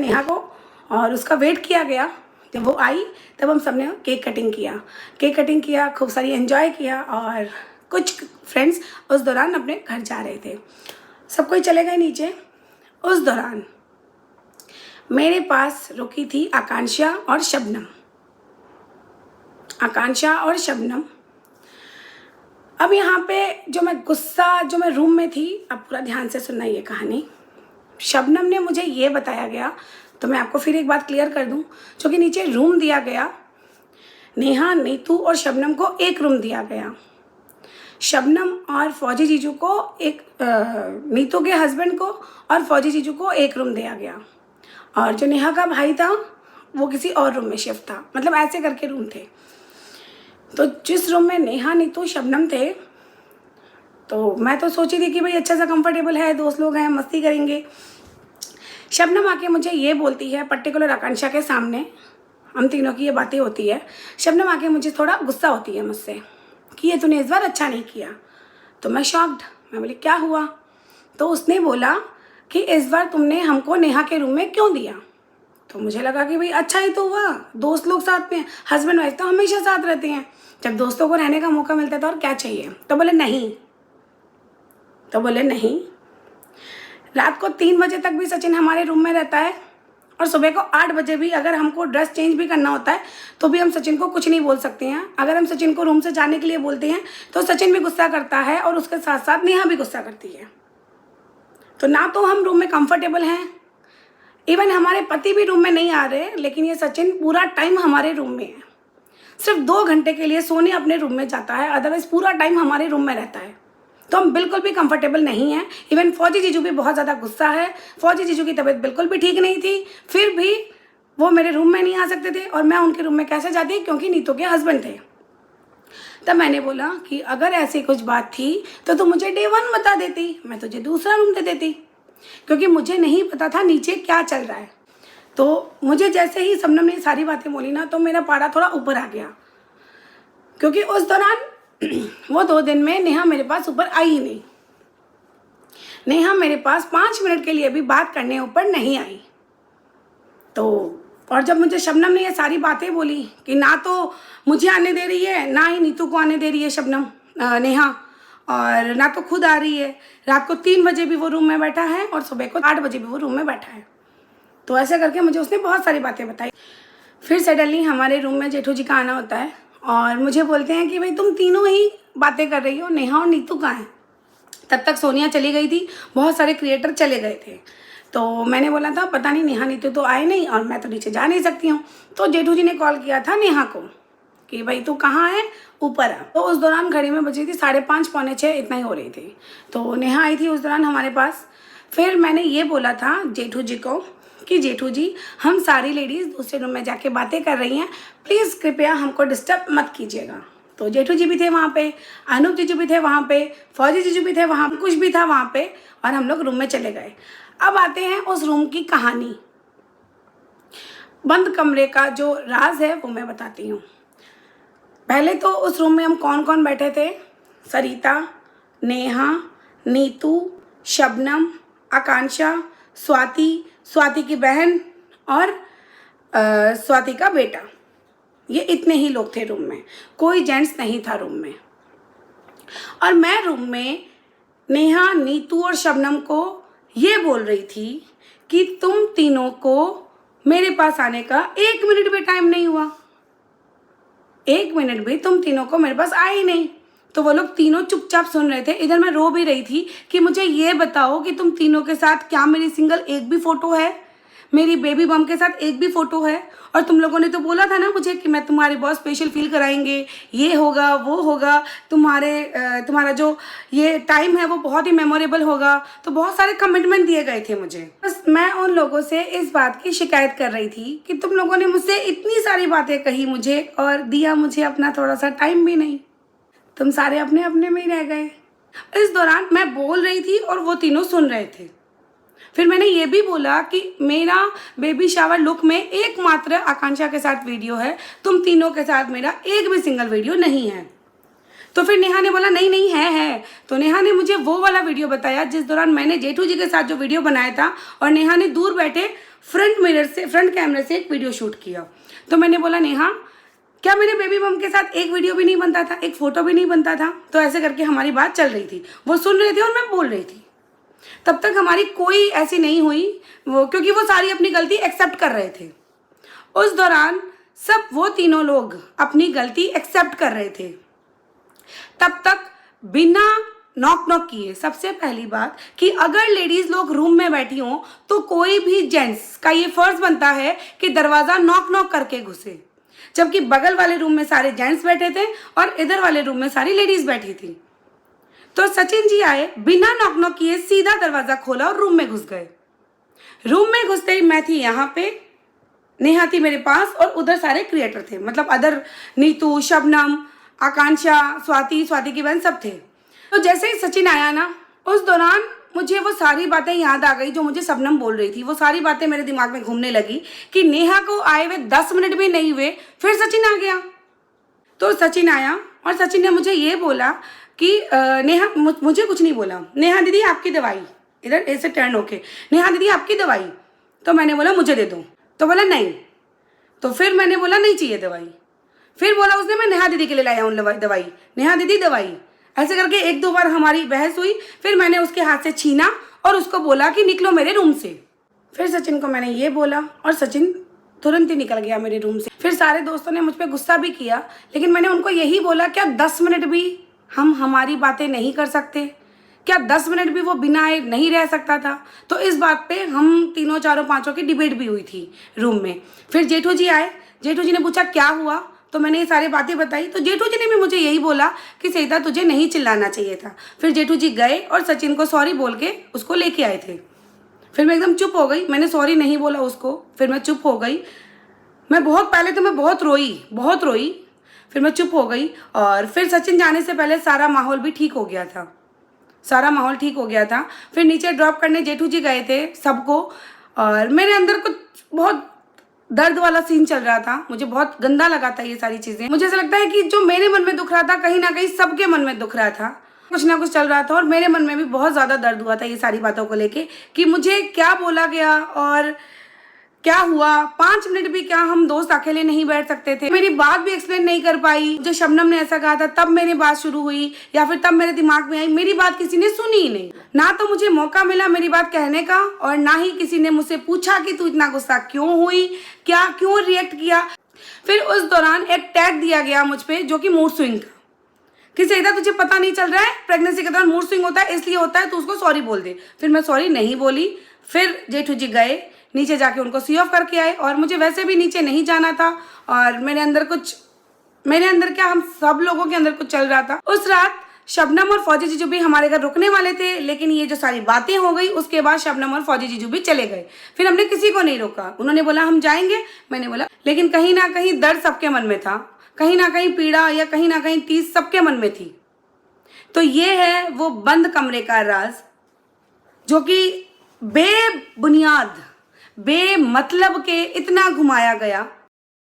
नेहा को और उसका वेट किया गया। जब वो आई तब हम सबने केक कटिंग किया, खूब सारी एंजॉय किया और कुछ फ्रेंड्स उस दौरान अपने घर जा रहे थे। सब कोई चले गए नीचे। उस दौरान मेरे पास रुकी थी आकांक्षा और शबनम। अब यहाँ पे जो मैं रूम में थी, अब पूरा ध्यान से सुनना ये कहानी। शबनम ने मुझे ये बताया गया, तो मैं आपको फिर एक बात क्लियर कर दूं, जो कि नीचे रूम दिया गया, नेहा, नीतू और शबनम को एक रूम दिया गया। शबनम और फौजी जीजू को नीतू के हस्बैंड को और फौजी जीजू को एक रूम दिया गया, और जो नेहा का भाई था वो किसी और रूम में शिफ्ट था। मतलब ऐसे करके रूम थे। तो जिस रूम में नेहा, नीतू, शबनम थे, तो मैं तो सोची थी कि भाई अच्छा सा कंफर्टेबल है, दोस्त लोग हैं, मस्ती करेंगे। शबनम आके मुझे ये बोलती है, पर्टिकुलर आकांक्षा के सामने, हम तीनों की ये बातें होती है। शबनम आके मुझे थोड़ा गुस्सा होती है मुझसे कि ये तूने इस बार अच्छा नहीं किया। तो मैं शॉक्ड, मैं बोली क्या हुआ? तो उसने बोला कि इस बार तुमने हमको नेहा के रूम में क्यों दिया? तो मुझे लगा कि भाई अच्छा ही तो हुआ, दोस्त लोग साथ में, हस्बैंड वाइफ तो हमेशा साथ रहते हैं, जब दोस्तों को रहने का मौका मिलता है तो और क्या चाहिए। तो बोले नहीं। रात को 3 बजे तक भी सचिन हमारे रूम में रहता है, और सुबह को 8 बजे भी अगर हमको ड्रेस चेंज भी करना होता है तो भी हम सचिन को कुछ नहीं बोल सकते हैं। अगर हम सचिन को रूम से जाने के लिए बोलते हैं तो सचिन भी गुस्सा करता है, और उसके साथ साथ नेहा भी गुस्सा करती है। तो ना तो हम रूम में कंफर्टेबल हैं, इवन हमारे पति भी रूम में नहीं आ रहे, लेकिन ये सचिन पूरा टाइम हमारे रूम में है। सिर्फ 2 घंटे के लिए सोने अपने रूम में जाता है, अदरवाइज पूरा टाइम हमारे रूम में रहता है। तो हम बिल्कुल भी कंफर्टेबल नहीं हैं। इवन फौजी जीजू भी बहुत ज़्यादा गुस्सा है। फौजी जीजू की तबीयत बिल्कुल भी ठीक नहीं थी, फिर भी वो मेरे रूम में नहीं आ सकते थे, और मैं उनके रूम में कैसे जाती, क्योंकि नीतू के हस्बैंड थे। तब मैंने बोला कि अगर ऐसी कुछ बात थी तो तू मुझे डे 1 बता देती, मैं तुझे दूसरा रूम दे देती, क्योंकि मुझे नहीं पता था नीचे क्या चल रहा है। तो मुझे जैसे ही शबनम ने सारी बातें बोली ना, तो मेरा पारा थोड़ा ऊपर आ गया, क्योंकि उस दौरान वो 2 दिन में नेहा मेरे पास ऊपर आई ही नहीं। नेहा मेरे पास 5 मिनट के लिए भी बात करने ऊपर नहीं आई। तो और जब मुझे शबनम ने ये सारी बातें बोली कि ना तो मुझे आने दे रही है, ना ही नीतू को आने दे रही है नेहा, और ना तो खुद आ रही है, रात को 3 बजे भी वो रूम में बैठा है और सुबह को 8 बजे भी वो रूम में बैठा है। तो ऐसे करके मुझे उसने बहुत सारी बातें बताई। फिर सडनली हमारे रूम में जेठू जी का आना होता है, और मुझे बोलते हैं कि भाई तुम तीनों ही बातें कर रही हो, नेहा और नीतू कहाँ हैं? तब तक सोनिया चली गई थी, बहुत सारे क्रिएटर चले गए थे। तो मैंने बोला था पता नहीं, नेहा नीतू तो आए नहीं और मैं तो नीचे जा नहीं सकती हूँ। तो जेठू जी ने कॉल किया था नेहा को कि भाई तू कहाँ है, ऊपर आ। तो उस दौरान घड़ी में बजी थी 5:30 पौने 6, इतना ही हो रही थी। तो नेहा आई थी उस दौरान हमारे पास। फिर मैंने ये बोला था जेठू जी को कि जेठू जी, हम सारी लेडीज़ दूसरे रूम में जाके बातें कर रही हैं, प्लीज़ कृपया हमको डिस्टर्ब मत कीजिएगा। तो जेठू जी भी थे वहाँ पे, अनूप जीजू भी थे वहाँ पे, फौजी जीजू भी थे वहाँ, कुछ भी था वहाँ पे, और हम लोग रूम में चले गए। अब आते हैं उस रूम की कहानी। बंद कमरे का जो राज है वो मैं बताती हूँ। पहले तो उस रूम में हम कौन कौन बैठे थे? सरिता, नेहा, नीतू, शबनम, आकांक्षा, स्वाति की बहन और स्वाति का बेटा। ये इतने ही लोग थे रूम में, कोई जेंट्स नहीं था रूम में। और मैं रूम में नेहा, नीतू और शबनम को ये बोल रही थी कि तुम तीनों को मेरे पास आने का 1 मिनट भी टाइम नहीं हुआ, 1 मिनट भी तुम तीनों को मेरे पास आए ही नहीं। तो वो लोग तीनों चुपचाप सुन रहे थे। इधर मैं रो भी रही थी कि मुझे ये बताओ कि तुम तीनों के साथ क्या मेरी सिंगल एक भी फोटो है, मेरी बेबी बम के साथ एक भी फोटो है? और तुम लोगों ने तो बोला था ना मुझे कि मैं तुम्हारे बहुत स्पेशल फील कराएंगे, ये होगा वो होगा, तुम्हारा जो ये टाइम है वो बहुत ही मेमोरेबल होगा। तो बहुत सारे कमिटमेंट दिए गए थे मुझे। बस मैं उन लोगों से इस बात की शिकायत कर रही थी कि तुम लोगों ने मुझसे इतनी सारी बातें कही मुझे, और दिया मुझे अपना थोड़ा सा टाइम भी नहीं। तुम सारे अपने अपने में ही रह गए। इस दौरान मैं बोल रही थी और वो तीनों सुन रहे थे। फिर मैंने ये भी बोला कि मेरा बेबी शावर लुक में एकमात्र आकांक्षा के साथ वीडियो है, तुम तीनों के साथ मेरा एक भी सिंगल वीडियो नहीं है। तो फिर नेहा ने बोला नहीं नहीं है। तो नेहा ने मुझे वो वाला वीडियो बताया जिस दौरान मैंने जेठू जी के साथ जो वीडियो बनाया था, और नेहा ने दूर बैठे फ्रंट कैमरे से एक वीडियो शूट किया। तो मैंने बोला नेहा, क्या मेरे बेबी बम के साथ एक वीडियो भी नहीं बनता था, एक फ़ोटो भी नहीं बनता था? तो ऐसे करके हमारी बात चल रही थी, वो सुन रहे थे और मैं बोल रही थी। तब तक हमारी कोई ऐसी नहीं हुई, क्योंकि वो सारी अपनी गलती एक्सेप्ट कर रहे थे। उस दौरान सब वो तीनों लोग अपनी गलती एक्सेप्ट कर रहे थे। तब तक बिना नॉक किए, सबसे पहली बात कि अगर लेडीज लोग रूम में बैठी हों तो कोई भी जेंट्स का ये फर्ज बनता है कि दरवाज़ा नॉक करके घुसे, जबकि बगल वाले रूम में सारे जेंट्स बैठे थे और इधर वाले रूम में सारी लेडीज बैठी थी। तो सचिन जी आए, बिना नॉक किए सीधा दरवाज़ा खोला और रूम में घुस गए। रूम में घुसते ही मैं थी यहाँ पे, नेहा थी मेरे पास और उधर सारे क्रिएटर थे, मतलब अदर नीतू, शबनम, आकांक्षा, स्वाति की बहन सब थे। तो जैसे ही सचिन आया ना, उस दौरान मुझे वो सारी बातें याद आ गई जो मुझे शबनम बोल रही थी। वो सारी बातें मेरे दिमाग में घूमने लगी कि नेहा को आए हुए 10 मिनट भी नहीं हुए फिर सचिन आ गया। तो सचिन आया और सचिन ने मुझे ये बोला कि नेहा, मुझे कुछ नहीं बोला, नेहा दीदी आपकी दवाई, इधर ऐसे टर्न होके, नेहा दीदी आपकी दवाई। तो मैंने बोला मुझे दे दो, तो बोला नहीं। तो फिर मैंने बोला नहीं चाहिए दवाई। फिर बोला उसने मैं नेहा दीदी के लिए लाया हूँ दवाई, नेहा दीदी दवाई। ऐसे करके 1-2 बार हमारी बहस हुई। फिर मैंने उसके हाथ से छीना और उसको बोला कि निकलो मेरे रूम से। फिर सचिन को मैंने ये बोला और सचिन तुरंत ही निकल गया मेरे रूम से। फिर सारे दोस्तों ने मुझ पर गुस्सा भी किया, लेकिन मैंने उनको यही बोला, क्या 10 मिनट भी हम हमारी बातें नहीं कर सकते? क्या 10 मिनट भी वो बिना आए नहीं रह सकता था? तो इस बात पे हम तीनों चारों पांचों की डिबेट भी हुई थी रूम में। फिर जेठू जी आए, जेठू जी ने पूछा क्या हुआ, तो मैंने ये सारी बातें बताई। तो जेठू जी ने भी मुझे यही बोला कि सईदा तुझे नहीं चिल्लाना चाहिए था। फिर जेठू जी गए और सचिन को सॉरी बोल के उसको लेके आए थे। फिर मैं एकदम चुप हो गई, मैंने सॉरी नहीं बोला उसको। फिर मैं चुप हो गई। मैं पहले तो मैं बहुत रोई। फिर मैं चुप हो गई और फिर सचिन जाने से पहले सारा माहौल भी ठीक हो गया था। फिर नीचे ड्रॉप करने जेठू जी गए थे सबको, और मेरे अंदर कुछ बहुत दर्द वाला सीन चल रहा था। मुझे बहुत गंदा लगा था ये सारी चीज़ें। मुझे ऐसा लगता है कि जो मेरे मन में दुख रहा था, कहीं ना कहीं सबके मन में दुख रहा था, कुछ ना कुछ चल रहा था। और मेरे मन में भी बहुत ज़्यादा दर्द हुआ था ये सारी बातों को लेके कि मुझे क्या बोला गया और क्या हुआ। 5 मिनट भी क्या हम दोस्त अकेले नहीं बैठ सकते थे? मेरी बात भी एक्सप्लेन नहीं कर पाई। जो शबनम ने ऐसा कहा था तब मेरी बात शुरू हुई या फिर तब मेरे दिमाग में आई, मेरी बात किसी ने सुनी ही नहीं। ना तो मुझे मौका मिला मेरी बात कहने का और ना ही किसी ने मुझसे पूछा कि तू इतना गुस्सा क्यों हुई, क्या क्यों रिएक्ट किया। फिर उस दौरान एक टैग दिया गया मुझ पर जो कि मूड स्विंग का, कि सईदा तुझे पता नहीं चल रहा है, प्रेगनेंसी के दौरान मूड स्विंग होता है इसलिए होता है, तू उसको सॉरी बोल दे। फिर मैं सॉरी नहीं बोली। फिर जेठू जी गए, नीचे जाके उनको सी ऑफ करके आए और मुझे वैसे भी नीचे नहीं जाना था और मेरे अंदर क्या, हम सब लोगों के अंदर कुछ चल रहा था। उस रात शबनम और फौजी जीजू भी हमारे घर रुकने वाले थे, लेकिन ये जो सारी बातें हो गई उसके बाद शबनम और फौजी जीजू भी चले गए। फिर हमने किसी को नहीं रोका, उन्होंने बोला हम जाएंगे, मैंने बोला, लेकिन कहीं ना कहीं दर्द सबके मन में था, कहीं ना कहीं पीड़ा या कहीं ना कहीं टीस सबके मन में थी। तो ये है वो बंद कमरे का राज जो कि बेबुनियाद, बेमतलब के इतना घुमाया गया